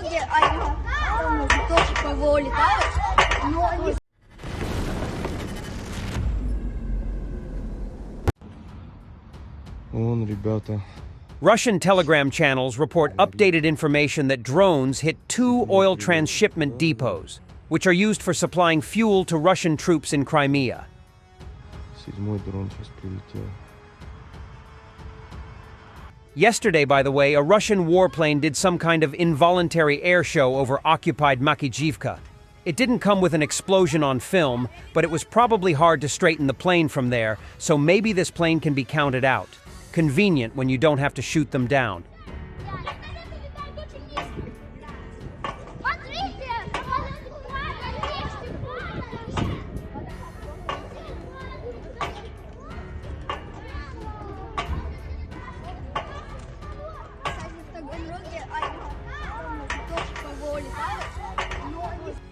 дороге они тоже ПВО летают, но они... Вон, ребята. Russian telegram channels report updated information that drones hit 2 oil transshipment depots, which are used for supplying fuel to Russian troops in Crimea. 7-й дрон сейчас прилетел. Yesterday, by the way, a Russian warplane did some kind of involuntary air show over occupied Makijivka. It didn't come with an explosion on film, but it was probably hard to straighten the plane from there, so maybe this plane can be counted out. Convenient when you don't have to shoot them down.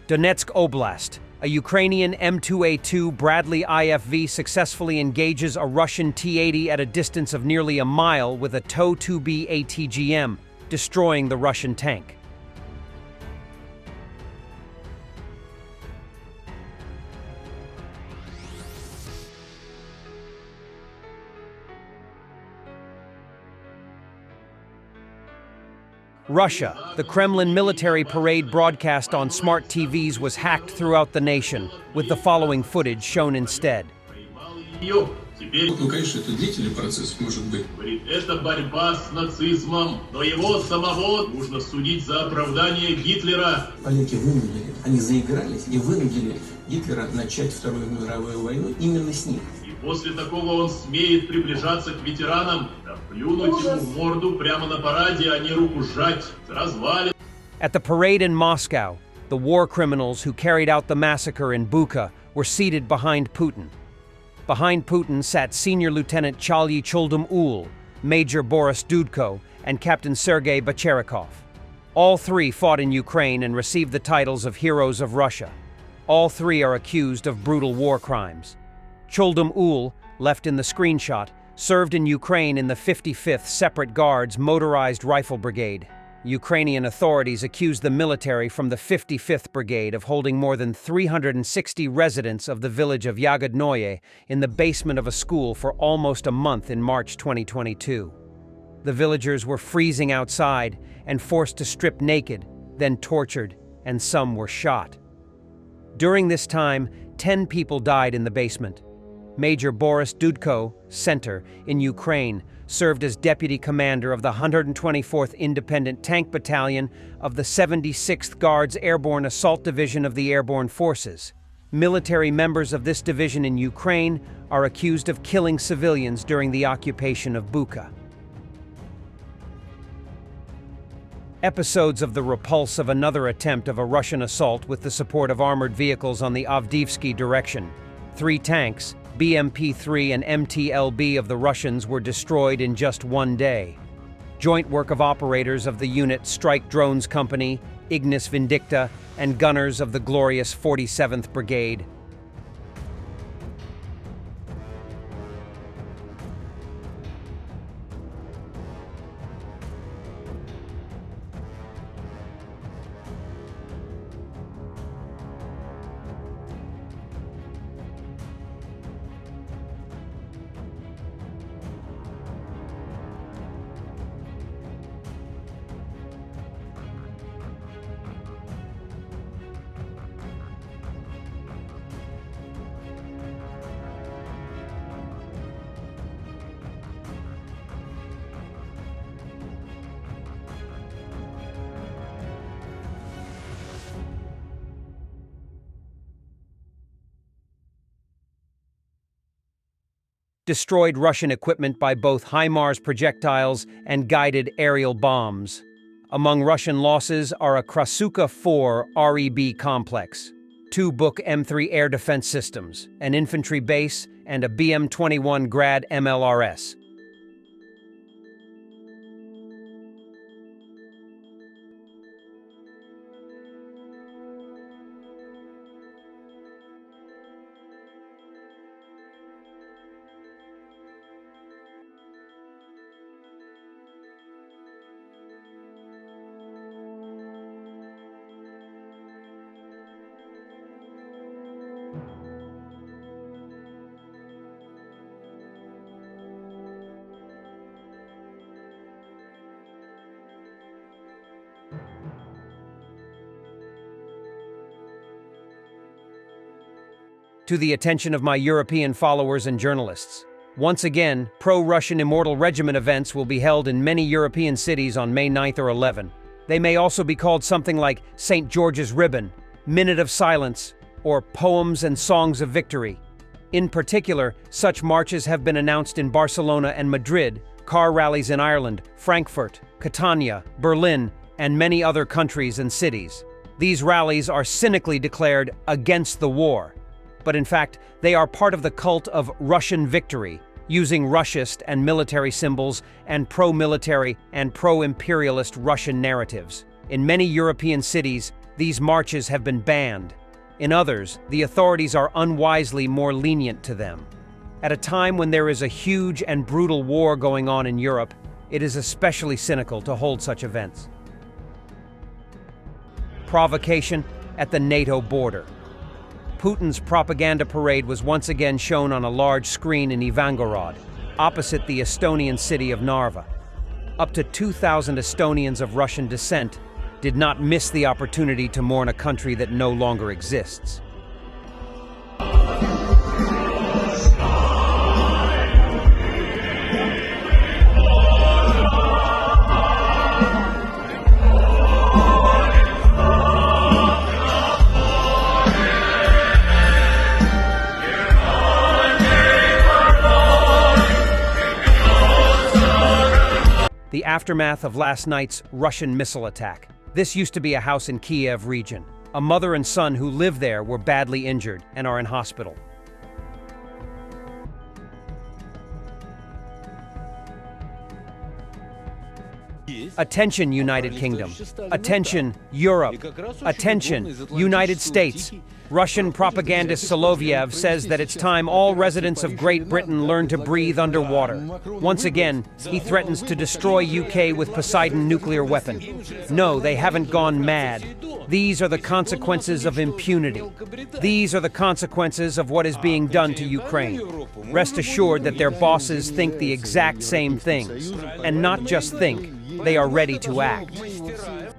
Donetsk Oblast. A Ukrainian M2A2 Bradley IFV successfully engages a Russian T-80 at a distance of nearly a mile with a TOW-2B ATGM, destroying the Russian tank. Russia. The Kremlin military parade broadcast on smart TVs was hacked throughout the nation, with the following footage shown instead. Ну, конечно, это длительный процесс, может быть. Это борьба с нацизмом, но его самого нужно судить за оправдание Гитлера. Поляки вынудили, они заигрались и вынудили Гитлера начать Вторую мировую войну именно с них. И после такого он смеет приближаться к ветеранам, да плюнуть ему в морду прямо на параде, а не руку сжать, развалит. At the parade in Moscow, the war criminals who carried out the massacre in Bucha were seated behind Putin. Behind Putin sat Senior Lieutenant Chalyi Choldum-Ul, Major Boris Dudko, and Captain Sergei Bacharyakov. All three fought in Ukraine and received the titles of Heroes of Russia. All three are accused of brutal war crimes. Choldum-Ul, left in the screenshot, served in Ukraine in the 55th Separate Guards Motorized Rifle Brigade. Ukrainian authorities accused the military from the 55th Brigade of holding more than 360 residents of the village of Yagodnoye in the basement of a school for almost a month in March 2022. The villagers were freezing outside and forced to strip naked, then tortured, and some were shot. During this time, 10 people died in the basement. Major Boris Dudko, Center, in Ukraine, served as deputy commander of the 124th Independent Tank Battalion of the 76th Guards Airborne Assault Division of the Airborne Forces. Military members of this division in Ukraine are accused of killing civilians during the occupation of Bucha. Episodes of the repulse of another attempt of a Russian assault with the support of armored vehicles on the Avdiivsky direction. 3 tanks, BMP-3 and MTLB of the Russians were destroyed in just one day. Joint work of operators of the unit Strike Drones Company, Ignis Vindicta, and gunners of the glorious 47th Brigade. Destroyed Russian equipment by both HIMARS projectiles and guided aerial bombs. Among Russian losses are a Krasuka-4 REB complex, 2 Buk M3 air defense systems, an infantry base, and a BM-21 Grad MLRS. to the attention of my European followers and journalists. Once again, pro-Russian Immortal Regiment events will be held in many European cities on May 9th or 11th. They may also be called something like St. George's Ribbon, Minute of Silence, or Poems and Songs of Victory. In particular, such marches have been announced in Barcelona and Madrid, car rallies in Ireland, Frankfurt, Catania, Berlin, and many other countries and cities. These rallies are cynically declared against the war, but in fact, they are part of the cult of Russian victory, using Russist and military symbols and pro-military and pro-imperialist Russian narratives. In many European cities, these marches have been banned. In others, the authorities are unwisely more lenient to them. At a time when there is a huge and brutal war going on in Europe, it is especially cynical to hold such events. Provocation at the NATO border. Putin's propaganda parade was once again shown on a large screen in Ivangorod, opposite the Estonian city of Narva. Up to 2,000 Estonians of Russian descent did not miss the opportunity to mourn a country that no longer exists. The aftermath of last night's Russian missile attack. This used to be a house in Kiev region. A mother and son who live there were badly injured and are in hospital. Attention, United Kingdom. Attention, Europe. Attention, United States. Russian propagandist Solovyev says that it's time all residents of Great Britain learn to breathe underwater. Once again, he threatens to destroy UK with Poseidon nuclear weapon. No, they haven't gone mad. These are the consequences of impunity. These are the consequences of what is being done to Ukraine. Rest assured that their bosses think the exact same things. And not just think, they are ready to act.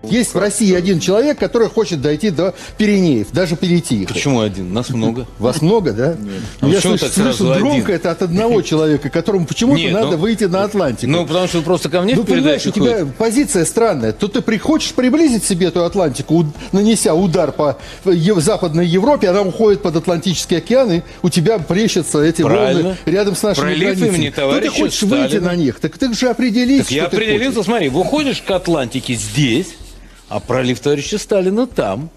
Есть в России один человек, который хочет дойти до Пиренеев, даже перейти их. Почему один? Нас много. Вас много, да? А Я почему так слышу сразу громко один? это от одного человека, которому почему-то Нет, надо ну, выйти на Атлантику. Ну, потому что просто ко мне Ну, в понимаешь, у передачу тебя ходит. позиция странная. То ты хочешь приблизить себе эту Атлантику, нанеся удар по Западной Европе, она уходит под Атлантический океан, и у тебя плещутся эти волны рядом с нашими Пролив границами. имени То ты товарища хочешь выйти Сталина. на них, так ты же определись, Так я что ты определился, хочешь. смотри, выходишь к Атлантике здесь, а пролив товарища Сталина там.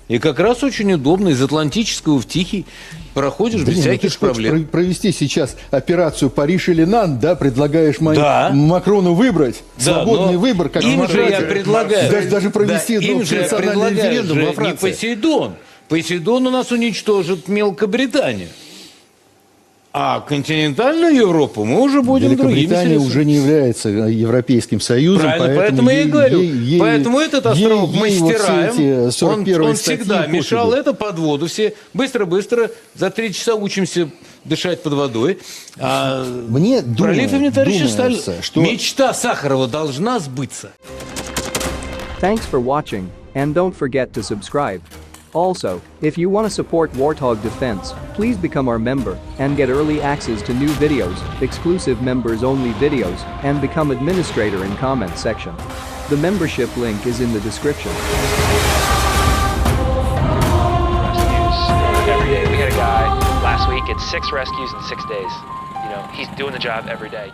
И как раз очень удобно из Атлантического в Тихий проходишь без Ты всяких же хочешь проблем. провести сейчас операцию Париж или Нант, да, предлагаешь Да. Макрону выбрать, Да, свободный но выбор, как им же я демократия. предлагаю, Даже провести да, им же я национальный предлагаю референдум же во не Франции. Посейдон. Посейдон у нас уничтожит Мелкобританию. А континентальную Европу мы уже будем другими Великобритания средствами. уже не является Европейским Союзом, Правильно, поэтому я и говорю. Поэтому этот островок мы ей вот стираем. все эти 41-е Он статьи всегда пофигу. мешал это под воду. Все быстро-быстро за 3 часа учимся дышать под водой. А Мне пролив имени товарища Сталина. думается, что... Мечта Сахарова должна сбыться. Thanks for watching, and don't forget to subscribe. Also, if you want to support Warthog Defense, please become our member and get early access to new videos, exclusive members-only videos, and become administrator in comments section. The membership link is in the description. Rescues every day. We had a guy last week at 6 rescues in 6 days. You know, he's doing the job every day.